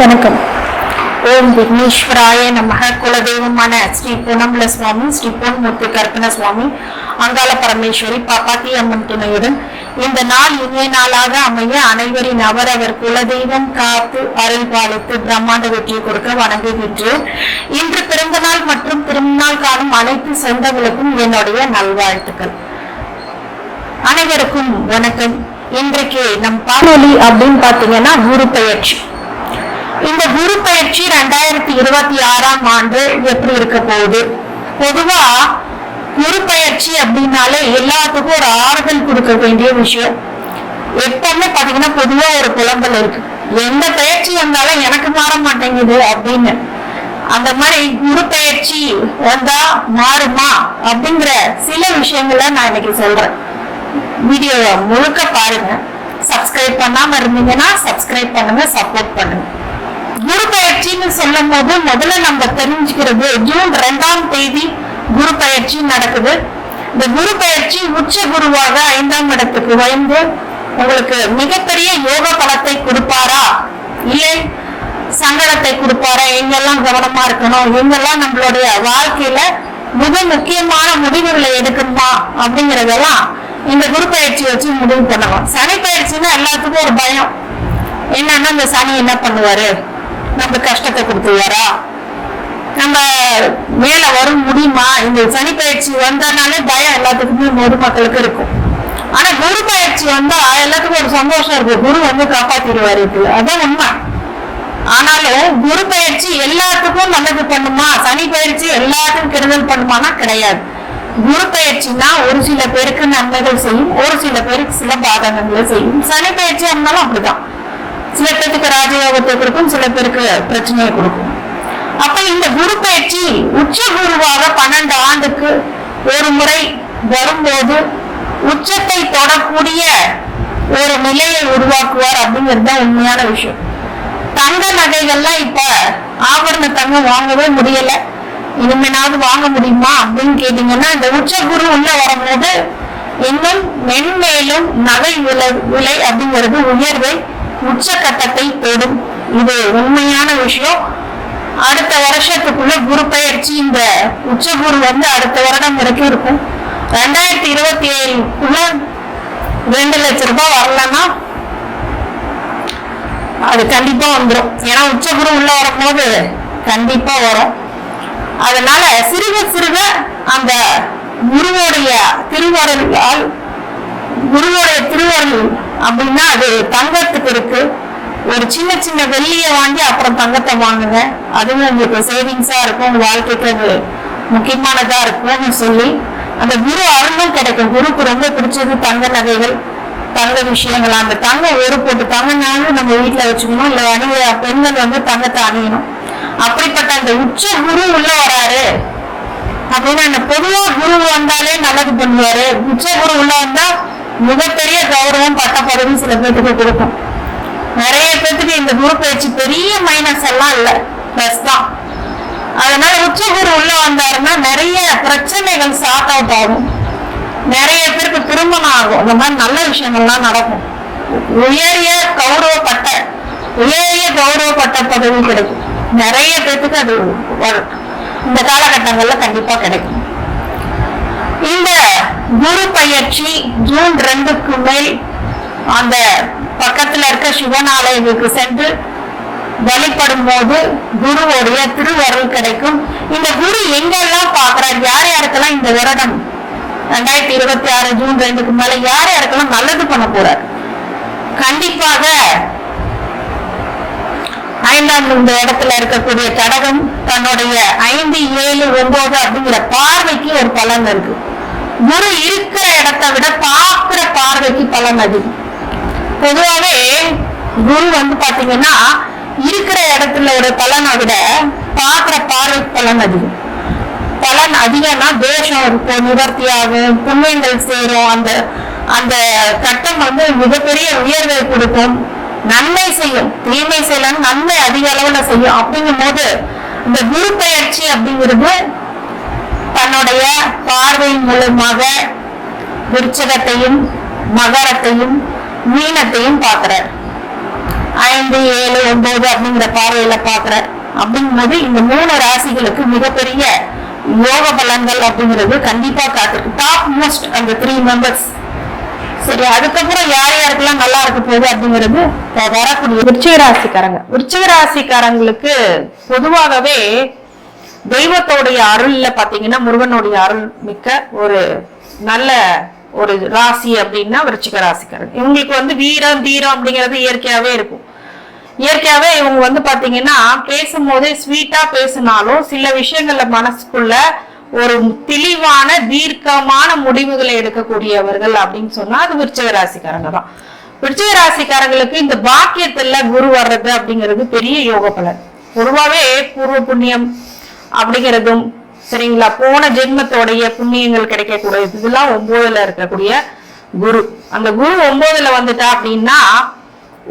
வணக்கம். ஓம் விக்னேஸ்வராய நமக. குலதெய்வமான ஸ்ரீ பொன்னம்பல சுவாமி, ஸ்ரீ பொன்முத்து கற்பன சுவாமி, அங்காள பரமேஸ்வரி, பாப்பாத்தி அம்மன் துணையுடன் இந்த நாள் இனிய நாளாக அமைய அனைவரின் அவரவர் குலதெய்வம் காத்து அருள் பாலித்து பிரம்மாண்ட வெற்றியை கொடுக்க வணங்குகின்றேன். இன்று பிறந்த நாள் மற்றும் திருநாள் காணும் அனைத்து சொந்தங்களுக்கும் என்னுடைய நல்வாழ்த்துக்கள். அனைவருக்கும் வணக்கம். இன்றைக்கு நம் காணொலி அப்படின்னு பாத்தீங்கன்னா குரு பெயர்ச்சி. இந்த குரு பயிற்சி 2026ஆம் ஆண்டு எப்படி இருக்க போகுது? பொதுவா குரு பயிற்சி அப்படின்னாலே எல்லாத்துக்கும் ஒரு ஆறுதல் கொடுக்க வேண்டிய விஷயம். எப்பவுமே பாத்தீங்கன்னா பொதுவா ஒரு புலம்பல் இருக்கு, எந்த பயிற்சி வந்தாலும் எனக்கு மாற மாட்டேங்குது அப்படின்னு. அந்த மாதிரி குரு பயிற்சி வந்தா மாறுமா அப்படிங்கிற சில விஷயங்களை நான் இன்னைக்கு சொல்றேன். வீடியோ முழுக்க பாருங்க. சப்ஸ்கிரைப் பண்ணாம இருந்தீங்கன்னா சப்ஸ்கிரைப் பண்ணுங்க, சப்போர்ட் பண்ணுங்க. குரு பயிற்சின்னு சொல்லும் போது முதல்ல நம்ம தெரிஞ்சுக்கிறது, ஜூன் 2ஆம் தேதி குரு பயிற்சி நடக்குது. இந்த குரு பயிற்சி உச்ச குருவாக 5ஆம் இடத்துக்கு வந்து உங்களுக்கு மிகப்பெரிய யோக பலத்தை கொடுப்பாரா, இல்லை சங்கடத்தை கொடுப்பாரா, எங்கெல்லாம் கவனமா இருக்கணும், எங்கெல்லாம் நம்மளுடைய வாழ்க்கையில மிக முக்கியமான முடிவுகளை எடுக்கணுமா அப்படிங்கறதெல்லாம் இந்த குரு பயிற்சி வச்சு முடிவு பண்ணலாம். சனி பயிற்சின்னா எல்லாத்துக்கும் ஒரு பயம். என்னன்னா இந்த சனி என்ன பண்ணுவாரு, நம்ம கஷ்டத்தை கொடுத்துவாரா, நம்ம மேல வரும் முடியுமா? இந்த சனி பயிற்சி வந்தனாலே பயம் எல்லாத்துக்குமே பொதுமக்களுக்கு இருக்கும். ஆனா குரு பயிற்சி வந்தா எல்லாத்துக்கும் ஒரு சந்தோஷம் இருக்கு, குரு வந்து காப்பாத்திடுவாரு, அதான் உண்மை. ஆனாலும் குரு பயிற்சி எல்லாத்துக்கும் நல்லது பண்ணுமா, சனி பயிற்சி எல்லாத்துக்கும் கெடுதல் பண்ணுமானா கிடையாது. குரு பயிற்சினா ஒரு சில பேருக்கு நன்மைகள் செய்யும், ஒரு சில பேருக்கு சில பாதகங்களை செய்யும். சனி பயிற்சி இருந்தாலும் அப்படிதான், சில பேருக்கு ராஜயோகத்தை கொடுக்கும், சில பேருக்கு பிரச்சனையை கொடுக்கும். அப்ப இந்த குரு பயிற்சி உச்ச குருவாக 12 ஆண்டுக்கு ஒரு முறை வரும்போது உச்சத்தை தொடக்கூடிய ஒரு நிலையை உருவாக்குவார் அப்படிங்கிறது தான் உண்மையான விஷயம். தங்க நகைகள்லாம் இப்ப ஆபரண தங்கம் வாங்கவே முடியல, இனிமேனாவது வாங்க முடியுமா அப்படின்னு கேட்டீங்கன்னா, இந்த உச்ச குரு உள்ள வரும்போது இன்னும் மென்மேலும் நகை விலை அப்படிங்கிறது உயர்வை உச்சகட்டத்தை தொடும். இது உண்மையான விஷயம். அடுத்த வருஷத்துக்குள்ள குரு பயிற்சி, இந்த உச்ச குரு வந்து அடுத்த வருடம் வரைக்கும் இருக்கும். 2027க்குள்ள 2 லட்சம் ரூபாய் வரலன்னா அது கண்டிப்பா வந்துடும். ஏன்னா உச்ச குரு உள்ள வரும்போது கண்டிப்பா வரும். அதனால சிறுக சிறுக அந்த குருவோடைய திருவருளால், குருவோடைய திருவருள் அப்படின்னா அது தங்கத்துக்கு இருக்கு. ஒரு சின்ன சின்ன வெள்ளியை வாங்கி அப்புறம் தங்கத்தை வாங்குங்க, அதுவும் உங்களுக்கு சேவிங்ஸா இருக்கும், உங்க வாழ்க்கைக்கு அது முக்கியமானதா இருக்கும்னு சொல்லி அந்த குரு அருளும் கிடைக்கும். குருக்கு ரொம்ப பிடிச்சது தங்க நகைகள், தங்க விஷயங்கள். அந்த தங்கம் ஒரு போட்டு தங்கனாலும் நம்ம வீட்டுல வச்சுக்கணும், இல்ல அணிய பெண்கள் வந்து தங்கத்தை அணியணும். அப்படிப்பட்ட அந்த உச்ச குரு உள்ள வராரு அப்படின்னா, அந்த பொதுவா குரு வந்தாலே நல்லது பண்ணுவாரு. உச்ச குரு உள்ள வந்தா மிகப்பெரிய கௌரவம், பட்ட பதவி சில பேருக்கு கொடுக்கும். நிறைய பேருக்கு இந்த குரு பயிற்சி பெரிய மைனஸ் எல்லாம் இல்ல, பிளஸ் தான். அதனால உச்ச குரு உள்ள வந்தாருன்னா நிறைய பிரச்சனைகள் சார்ட் அவுட் ஆகும், நிறைய பேருக்கு திருமணம் ஆகும், இந்த மாதிரி நல்ல விஷயங்கள்லாம் நடக்கும். உயரிய கௌரவப்பட்ட பதவி கிடைக்கும். நிறைய பேருக்கு அது இந்த காலகட்டங்கள்ல கண்டிப்பா கிடைக்கும். இந்த குரு பயிற்சி ஜூன் 2க்கு மேல் அந்த பக்கத்துல இருக்க சிவன் ஆலயங்களுக்கு சென்று வழிபடும் போது குருவோடைய திருவருள் கிடைக்கும். இந்த குரு எங்கெல்லாம் பாக்குறாரு, யார் யாருக்கெல்லாம் இந்த வருடம் 2026 ஜூன் 2க்கு மேல யார் யாருக்கெல்லாம் நல்லது பண்ண போறாரு, கண்டிப்பாக 5ஆம் இந்த இடத்துல இருக்கக்கூடிய கடகம் தன்னுடைய 5, 7, 9 அப்படிங்கிற பார்வைக்கு ஒரு பலன் இருக்கு. குரு இருக்கிற இடத்தை விட பார்க்கிற பார்வைக்கு பலன் அதிகம். பொதுவாவே குரு வந்து பாத்தீங்கன்னா இருக்கிற இடத்துல ஒரு பலனை விட பார்க்கிற பார்வைக்கு பலன் அதிகம். பலன் அதிகம்னா தோஷம் இருக்கும், நிவர்த்தியாகும், புண்ணியங்கள் சேரும். அந்த கட்டம் வந்து மிகப்பெரிய உயர்வை கொடுக்கும், நன்மை செய்யும். தீமை செய்யலாம், நன்மை அதிக அளவுல செய்யும். அப்படிங்கும் போது இந்த குரு பயிற்சி அப்படிங்கிறது தன்னுடைய பார்வை மூலமாக விருச்சகத்தையும் மகரத்தையும் மீனத்தையும் பார்க்கிறார். 5, 7, 9 அப்படிங்கிற பார்வையில பாக்குற அப்படிங்கும்போது இந்த 3 ராசிகளுக்கு மிகப்பெரிய யோக பலன்கள் அப்படிங்கிறது கண்டிப்பா காத்திருக்கு. டாப் மோஸ்ட் அந்த 3 மெம்பர்ஸ். சரி, அதுக்கப்புறம் யார் யாருக்கெல்லாம் நல்லா இருக்க போகுது அப்படிங்கிறது வரக்கூடிய விருச்சிக ராசிக்காரங்களுக்கு பொதுவாகவே தெய்வத்தோடைய அருள்ல பாத்தீங்கன்னா முருகனுடைய அருள் மிக்க ஒரு நல்ல ஒரு ராசி அப்படின்னா விருச்சிக ராசிக்காரங்க. இவங்களுக்கு வந்து வீரம் தீரம் அப்படிங்கிறது இயற்கையாவே இருக்கும். இயற்கையாவே இவங்க பாத்தீங்கன்னா பேசும்போதே ஸ்வீட்டா பேசினாலும் சில விஷயங்கள்ல மனசுக்குள்ள ஒரு தெளிவான தீர்க்கமான முடிவுகளை எடுக்கக்கூடியவர்கள் அப்படின்னு சொன்னா அது விருச்சிக ராசிக்காரங்க தான். விருச்சிக ராசிக்காரங்களுக்கு இந்த பாக்கியத்துல குரு வர்றது அப்படிங்கிறது பெரிய யோக பலன். பொதுவாவே பூர்வ புண்ணியம் அப்படிங்கிறதும் சரிங்களா, போன ஜென்மத்தோடைய புண்ணியங்கள் கிடைக்கக்கூடியது இதெல்லாம் 9ல இருக்கக்கூடிய குரு. அந்த குரு 9ல வந்துட்டா அப்படின்னா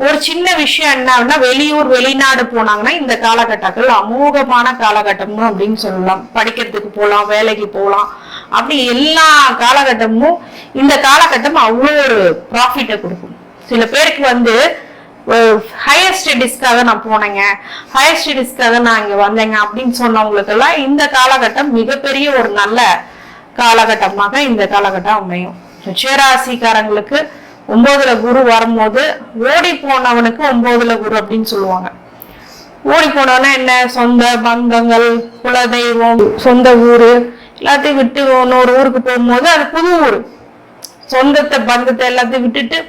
ஒரு சின்ன விஷயம் என்ன, வெளியூர் வெளிநாடு போனாங்கன்னா இந்த காலகட்டங்கள் அமோகமான காலகட்டமும் அப்படின்னு சொல்லலாம். படிக்கிறதுக்கு போகலாம், வேலைக்கு போகலாம், அப்படி எல்லா காலகட்டமும் இந்த காலகட்டம் அவ்வளோ ஒரு ப்ராஃபிட்டை கொடுக்கும். சில பேருக்கு ஹையர் ஸ்டடீஸ்க்காக நான் போனேங்க, ஹையர் ஸ்டடீஸ்க்காக நான் இங்க வந்தேங்க அப்படின்னு சொன்னவங்களுக்கு எல்லாம் இந்த காலகட்டம் மிகப்பெரிய ஒரு நல்ல காலகட்டமாக இந்த காலகட்டம் அமையும். ரிஷராசிக்காரங்களுக்கு 9ல குரு வரும்போது ஓடி போனவனுக்கு 9ல குரு அப்படின்னு சொல்லுவாங்க. ஓடி போனவனா என்ன, சொந்த பந்தங்கள், குலதெய்வம், சொந்த ஊரு எல்லாத்தையும் விட்டு இன்னொரு ஊருக்கு போகும்போது அது புது ஊரு, சொந்தத்தை பந்தத்தை எல்லாத்தையும் விட்டுட்டு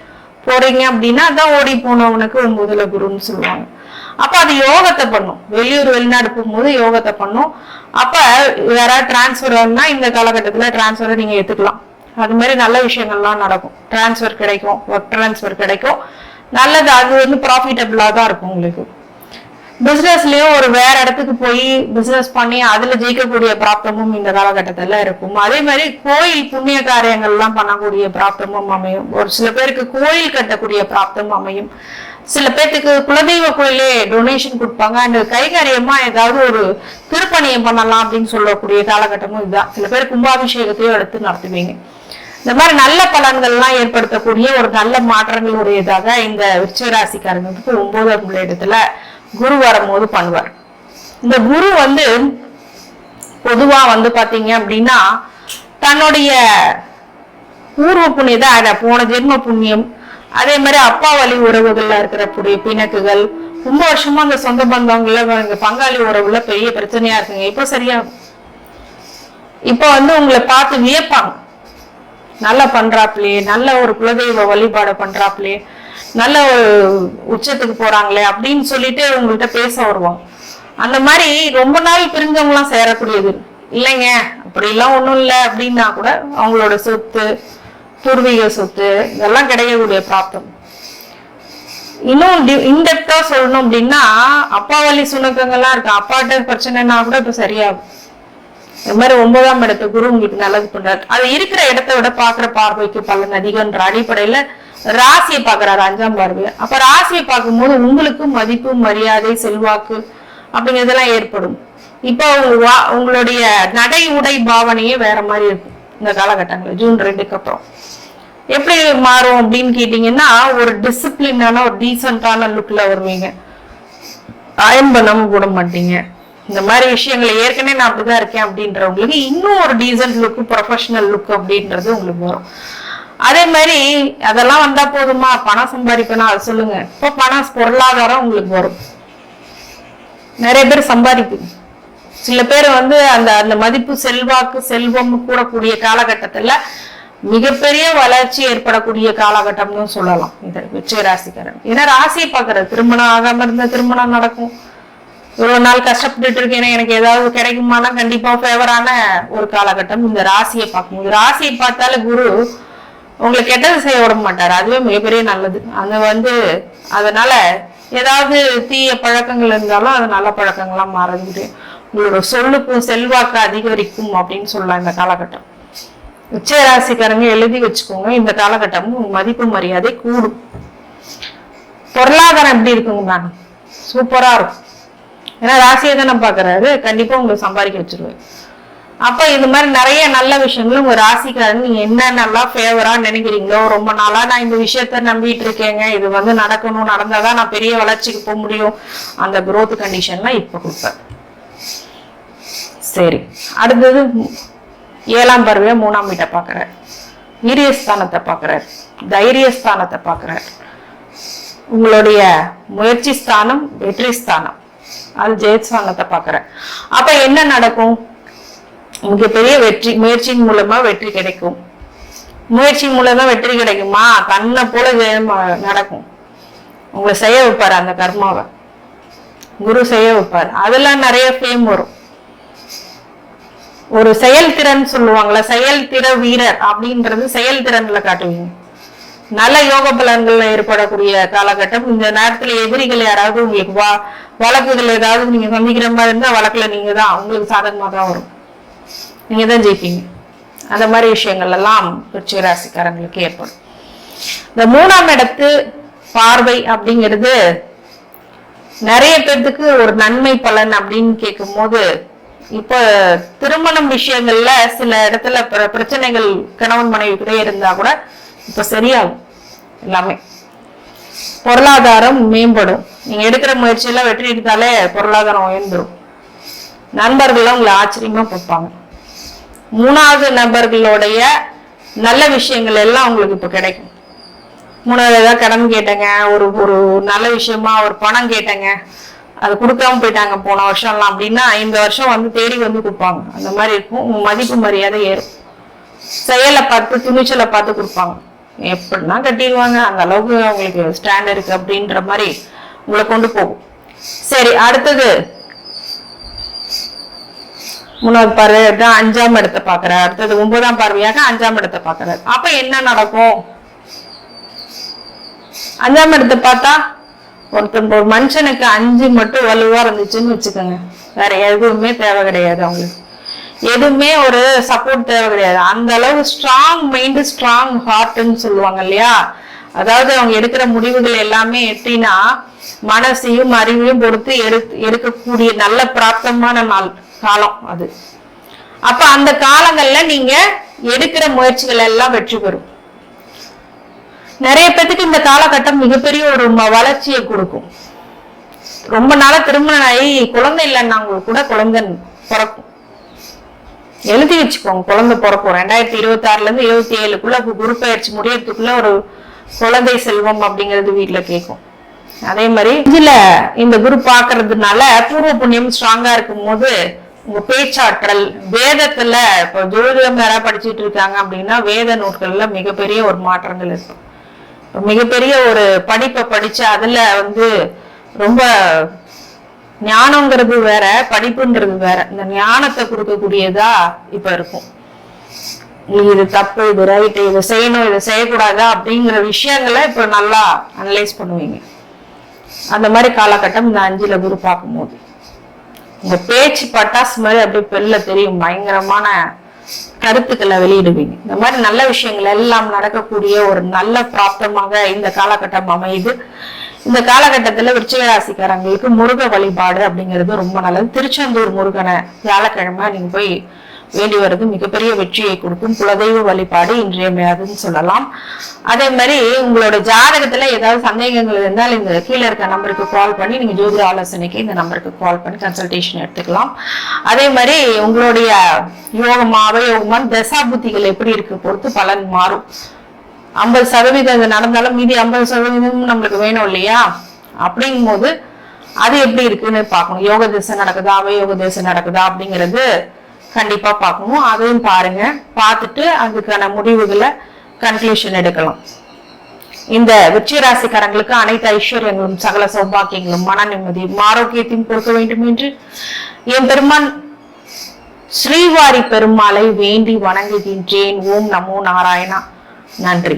போறீங்க அப்படின்னா அதான் ஓடி போனவனுக்கு 9ல குருன்னு சொல்லுவாங்க. அப்ப அது யோகத்தை பண்ணும். வெளியூர் வெளிநாடு போகும்போது யோகத்தை பண்ணும். அப்ப யாராவது டிரான்ஸ்பர் ஆகுனா இந்த காலகட்டத்துல டிரான்ஸ்பரை நீங்க எடுத்துக்கலாம். அது மாதிரி நல்ல விஷயங்கள்லாம் நடக்கும். டிரான்ஸ்பர் கிடைக்கும், ஒர்க் டிரான்ஸ்பர் கிடைக்கும், நல்லது. அது ப்ராஃபிட்டபிளா தான் இருக்கும் உங்களுக்கு. பிசினஸ்லயும் ஒரு வேற இடத்துக்கு போய் பிசினஸ் பண்ணி அதுல ஜெயிக்கக்கூடிய பிராப்தமும் இந்த காலகட்டத்துல இருக்கும். அதே மாதிரி கோயில் புண்ணிய காரியங்கள்லாம் பண்ணக்கூடிய பிராப்தமும் அமையும். ஒரு சில பேருக்கு கோயில் கட்டக்கூடிய பிராப்தம் அமையும். சில பேருக்கு குலதெய்வ கோயிலே டொனேஷன் கொடுப்பாங்க. அந்த கைகாரியமா ஏதாவது ஒரு திருப்பணியம் பண்ணலாம் அப்படின்னு சொல்லக்கூடிய காலகட்டமும் இதுதான். சில பேர் கும்பாபிஷேகத்தையும் எடுத்து நடத்துவீங்க. இந்த மாதிரி நல்ல பலன்கள்லாம் ஏற்படுத்தக்கூடிய ஒரு நல்ல மாற்றங்கள் உடையதாக இந்த விருச்சிக ராசிக்காரங்களுக்கு 9ஆம் இடத்துல குரு வரும்போது பண்ணுவார். இந்த குரு பொதுவா பாத்தீங்க அப்படின்னா தன்னுடைய பூர்வ புண்ணியத்தை போன ஜென்ம புண்ணியம், அதே மாதிரி அப்பா வழி உறவுகள்ல இருக்கிற பிணக்குகள், ரொம்ப வருஷமா அந்த சொந்த பந்தவங்கள பங்காளி உறவுல பெரிய பிரச்சனையா இருக்குங்க. இப்போ சரியாகும். இப்போ உங்களை பார்த்து வியப்பாங்க, நல்லா பண்றாப்லையே, நல்ல ஒரு குலதெய்வ வழிபாடு பண்றாப்லையே, நல்ல ஒரு உச்சத்துக்கு போறாங்களே அப்படின்னு சொல்லிட்டு உங்கள்கிட்ட பேச வருவாங்க. அந்த மாதிரி ரொம்ப நாள் பிரிஞ்சவங்க எல்லாம் சேரக்கூடியது இல்லைங்க. அப்படி எல்லாம் ஒண்ணும் இல்லை அப்படின்னா கூட அவங்களோட சொத்து, பூர்வீக சொத்து இதெல்லாம் கிடைக்கக்கூடிய பிராப்தம். இன்னும் இன்டெப்தா சொல்லணும் அப்படின்னா அப்பா வழி சுணக்கங்கள்லாம் இருக்கு. அப்பாட்ட பிரச்சனைனா கூட இப்ப சரியாகும். இது மாதிரி 9ஆம் இடத்து குரு உங்களுக்கு நல்லது பண்றாரு. அது இருக்கிற இடத்த விட பாக்குற பார்வைக்கு பலன் அதிகம்ன்ற அடிப்படையில ராசியை பாக்குறாரு 5ஆம் பார்வை. அப்ப ராசியை பார்க்கும்போது உங்களுக்கு மதிப்பு, மரியாதை, செல்வாக்கு அப்படிங்கிறதெல்லாம் ஏற்படும். இப்போ உங்களுடைய நடை உடை பாவனையே வேற மாதிரி இருக்கும் இந்த காலகட்டங்கள். ஜூன் 2க்கு அப்புறம் எப்படி மாறும் அப்படின்னு கேட்டீங்கன்னா ஒரு டிசிப்ளினான ஒரு டீசென்டான லுக்ல வருவீங்க. அயன் பண்ணாம போட மாட்டீங்க. இந்த மாதிரி விஷயங்களை ஏற்கனவே நான் அப்படிதான் இருக்கேன் அப்படின்றவங்களுக்கு இன்னும் ஒரு டீசென்ட் லுக், ப்ரொஃபஷனல் லுக் அப்படின்றது உங்களுக்கு வரும். அதே மாதிரி அதெல்லாம் வந்தா போதுமா, பணம் சம்பாதிப்பேனா அதை சொல்லுங்க. இப்போ பொருளாதாரம் உங்களுக்கு வரும். நிறைய பேர் சம்பாதிப்பீங்க. சில பேர் அந்த அந்த மதிப்பு, செல்வாக்கு, செல்வம் கூடக்கூடிய காலகட்டத்துல மிகப்பெரிய வளர்ச்சி ஏற்படக்கூடிய காலகட்டம்னு சொல்லலாம் இந்த விருச்சிக ராசிக்காரன். ஏன்னா ராசியை பாக்குறது, திருமணம் ஆகாம இருந்த திருமணம் நடக்கும். இவ்வளவு நாள் கஷ்டப்பட்டுட்டு இருக்கேன், எனக்கு ஏதாவது கிடைக்குமானா கண்டிப்பா ஃபேவரான ஒரு காலகட்டம் இந்த ராசியை பார்க்கும்போது. ராசியை பார்த்தாலே குரு உங்களுக்கு கெட்டது செய்ய விட மாட்டாரு. அதுவே மிகப்பெரிய நல்லது. அதனால ஏதாவது தீய பழக்கங்கள் இருந்தாலும் அது நல்ல பழக்கங்களா மாறுது. உங்களோட சொல்லுக்கும் செல்வாக்கு அதிகரிக்கும் அப்படின்னு சொல்லலாம் இந்த காலகட்டம். உச்ச ராசிக்காரங்க எழுதி வச்சுக்கோங்க, இந்த காலகட்டமும் மதிப்பு மரியாதை கூடும். பொருளாதாரம் எப்படி இருக்குங்க மேடம்? சூப்பரா இருக்கும். ஏன்னா ராசியை தானே பாக்குறாரு, கண்டிப்பா உங்களுக்கு சம்பாதிக்க வச்சிருவேன். அப்ப இது மாதிரி நிறைய நல்ல விஷயங்களும் உங்க ராசிக்காரன் நீங்க என்னென்னலாம் ஃபேவரா நினைக்கிறீங்களோ, ரொம்ப நாளா நான் இந்த விஷயத்த நம்பிட்டு இருக்கேங்க, இது வந்து நடக்கணும், நடந்தாதான் நான் பெரிய வளர்ச்சிக்கு போக முடியும், அந்த growth கண்டிஷன்லாம் இப்ப கொடுப்பேன். சரி, அடுத்தது 7ஆம் பார்வையா 3ஆம் வீட்டை பாக்குறார், வீரியஸ்தானத்தை பாக்குறார், தைரியஸ்தானத்தை பாக்குறார், உங்களுடைய முயற்சி ஸ்தானம், வெற்றி ஸ்தானம், அது ஜெயஸ்தானத்தை பாக்குறார். அப்ப என்ன நடக்கும்? மிகப்பெரிய வெற்றி, முயற்சியின் மூலமா வெற்றி கிடைக்கும். முயற்சி மூலமா வெற்றி கிடைக்குமா? கண்ணை போல நடக்கும். உங்களை செய்ய வைப்பாரு, அந்த கர்மாவை குரு செய்ய வைப்பாரு. அதெல்லாம் நிறைய ஃபேம் வரும். ஒரு செயல்திறன் சொல்லுவாங்களா, செயல்திற வீரர் அப்படின்றது செயல்திறன்ல காட்டுவீங்க. நல்ல யோக பலன்கள் ஏற்படக்கூடிய காலகட்டம். இந்த நேரத்துல எதிரிகள் யாராவது உங்களுக்கு வழக்குகள் ஏதாவது நீங்க சந்திக்கிற மாதிரி இருந்தா வழக்குல நீங்க தான், உங்களுக்கு சாதகமா தான் வரும், நீங்க தான் ஜெயிப்பீங்க. அந்த மாதிரி விஷயங்கள் எல்லாம் விருச்சிக ராசிக்காரங்களுக்கு ஏற்படும். இந்த 3ஆம் இடத்து பார்வை அப்படிங்கிறது நிறைய பேர்த்துக்கு ஒரு நன்மை பலன் அப்படின்னு கேட்கும் போது, இப்ப திருமணம் விஷயங்கள்ல சில இடத்துல பிரச்சனைகள் கணவன் மனைவி கூட இருந்தா கூட இப்ப சரியாகும். எல்லாமே பொருளாதாரம் மேம்படும். நீங்க எடுக்கிற முயற்சியெல்லாம் வெற்றி எடுத்தாலே பொருளாதாரம் உயர்ந்துடும். நண்பர்கள்லாம் உங்களை ஆச்சரியமா பார்ப்பாங்க. 3வது நபர்களுடைய நல்ல விஷயங்கள் எல்லாம் உங்களுக்கு இப்ப கிடைக்கும். 3வது ஏதாவது கடன் கேட்டேங்க, ஒரு ஒரு நல்ல விஷயமா ஒரு பணம் கேட்டேங்க, அது கொடுக்காம போயிட்டாங்க போன வருஷம்லாம் அப்படின்னா இந்த வருஷம் வந்து தேடி வந்து கொடுப்பாங்க. அந்த மாதிரி இருக்கும். உங்க மதிப்பு மரியாதை ஏறும். செயலை பார்த்து துணிச்சலை பார்த்து கொடுப்பாங்க. எப்படின்னா கட்டிடுவாங்க, அந்த அளவுக்கு அவங்களுக்கு ஸ்டாண்ட் இருக்கு அப்படின்ற மாதிரி உங்களை கொண்டு போகும். சரி, அடுத்தது 3வது பார்வை 5ஆம் இடத்தை பாக்குறாரு. அடுத்தது 9ஆம் பார்வையாக 5ஆம் இடத்தை பாக்குறாரு. அப்ப என்ன நடக்கும்? 5ஆம் இடத்தை பார்த்தா ஒரு மனுஷனுக்கு 5 மட்டும் வலுவா இருந்துச்சுன்னு வச்சுக்கோங்க, வேற எதுவுமே தேவை கிடையாது. அவங்களுக்கு எதுவுமே ஒரு சப்போர்ட் தேவை கிடையாது. அந்த அளவு ஸ்ட்ராங் மைண்ட், ஸ்ட்ராங் ஹார்ட்ன்னு சொல்லுவாங்க இல்லையா. அதாவது அவங்க எடுக்கிற முடிவுகள் எல்லாமே எப்படின்னா மனசையும் அறிவையும் பொறுத்து எடுக்கக்கூடிய நல்ல பிராப்தமான காலம் அது. அப்ப அந்த காலங்கள்ல நீங்க எடுக்கிற முயற்சிகள் எல்லாம் வெற்றி பெறும். நிறைய பேத்துக்கு இந்த காலகட்டம் மிகப்பெரிய ஒரு வளர்ச்சியை கொடுக்கும். ரொம்ப நாளா திருமணம் ஆகி குழந்தை இல்லைன்னாங்களுக்கு கூட குழந்தை பிறக்கும். எழுதி வச்சுக்கோங்க, குழந்தை பிறக்கும். 2026ல இருந்து 27க்குள்ள குரு பயிற்சி முடியறதுக்குள்ள ஒரு குழந்தை செல்வம் அப்படிங்கிறது வீட்டுல கேட்கும். அதே மாதிரி இதுல இந்த குரு பாக்குறதுனால பூர்வ புண்ணியம் ஸ்ட்ராங்கா இருக்கும் போது உங்க பேச்சாற்றல், வேதத்துல இப்ப ஜோதிடம் யாராவது படிச்சுட்டு இருக்காங்க அப்படின்னா வேத நூல்கள்ல மிகப்பெரிய ஒரு மாற்றங்கள் இருக்கும். மிகப்பெரிய ஒரு படிப்பை படிச்சு அதுல வந்து ரொம்ப ஞானங்கிறது வேற, படிப்புன்றது வேற. இந்த ஞானத்தை கொடுக்கக்கூடியதா இப்ப இருக்கும். இது தப்பு, இது ரைட்டு, இதை செய்யணும், இதை செய்யக்கூடாதா அப்படிங்கிற விஷயங்களை இப்ப நல்லா அனலைஸ் பண்ணுவீங்க. அந்த மாதிரி காலகட்டம் இந்த 5ல குரு பார்க்கும்போது உங்க பேச்சு பட்டாசு மாதிரி அப்படியே பெல்ல தெரியும். பயங்கரமான கருத்துக்களை வெளியிடுவீங்க. இந்த மாதிரி நல்ல விஷயங்கள் எல்லாம் நடக்கக்கூடிய ஒரு நல்ல பிராப்தமாக இந்த காலகட்டம் அமையுது. இந்த காலகட்டத்துல விருச்சிக ராசிக்காரங்களுக்கு முருக வழிபாடு அப்படிங்கிறது ரொம்ப நல்லது. திருச்செந்தூர் முருகனை வியாழக்கிழமை நீங்க போய் வேண்டி வர்றது மிகப்பெரிய வெற்றியை கொடுக்கும். குலதெய்வ வழிபாடு இன்றியமையாதுன்னு சொல்லலாம். அதே மாதிரி உங்களோட ஜாதகத்துல ஏதாவது சந்தேகங்கள் இருந்தால் இந்த கீழே இருக்க நம்பருக்கு கால் பண்ணி நீங்க ஜோதிட ஆலோசனைக்கு இந்த நம்பருக்கு கால் பண்ணி கன்சல்டேஷன் எடுத்துக்கலாம். அதே மாதிரி உங்களுடைய யோகமா அவயோகமான தசாபுத்திகள் எப்படி இருக்கு பொறுத்து பலன் மாறும். 50% நடந்தாலும் மீதி 50% நம்மளுக்கு வேணும் இல்லையா? அப்படிங்கும் போது அது எப்படி இருக்குன்னு பார்க்கணும். யோக திசை நடக்குதா, அவயோக திசை நடக்குதா அப்படிங்கிறது கண்டிப்பா பார்க்கணும். அதையும் பாருங்க. பார்த்துட்டு அதுக்கான முடிவுகளை கன்க்ளூஷன் எடுக்கலாம். இந்த விருச்சிக ராசிக்காரங்களுக்கு அனைத்து ஐஸ்வர்யங்களும் சகல சௌபாக்கியங்களும் மன நிம்மதியும் ஆரோக்கியத்தையும் கொடுக்க வேண்டும் என்று என் பெருமான் ஸ்ரீவாரி பெருமாளை வேண்டி வணங்குகின்றேன். ஓம் நமோ நாராயணா. நன்றி.